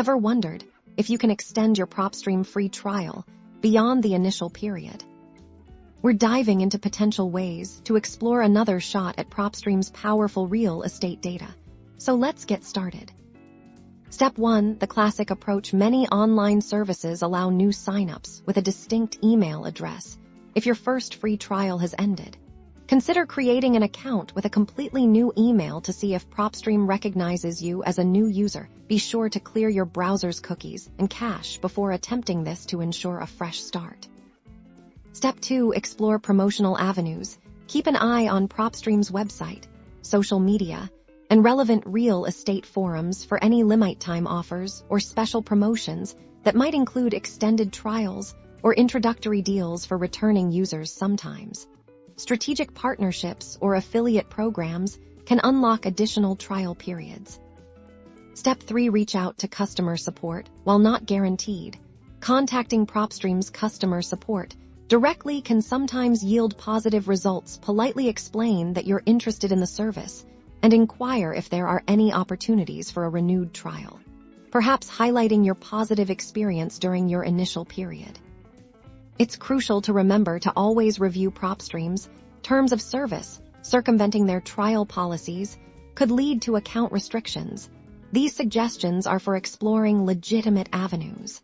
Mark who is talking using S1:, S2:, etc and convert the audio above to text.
S1: Ever wondered if you can extend your Propstream free trial beyond the initial period? We're diving into potential ways to explore another shot at Propstream's powerful real estate data. So let's get started. Step 1, the classic approach. Many online services allow new signups with a distinct email address if your first free trial has ended. Consider creating an account with a completely new email to see if Propstream recognizes you as a new user. Be sure to clear your browser's cookies and cache before attempting this to ensure a fresh start. Step 2, explore promotional avenues. Keep an eye on Propstream's website, social media, and relevant real estate forums for any limit time offers or special promotions that might include extended trials or introductory deals for returning users. Sometimes strategic partnerships or affiliate programs can unlock additional trial periods. Step 3, reach out to customer support. While not guaranteed, contacting Propstream's customer support directly can sometimes yield positive results. Politely explain that you're interested in the service and inquire if there are any opportunities for a renewed trial, perhaps highlighting your positive experience during your initial period. It's crucial to remember to always review Propstream's terms of service. Circumventing their trial policies could lead to account restrictions. These suggestions are for exploring legitimate avenues.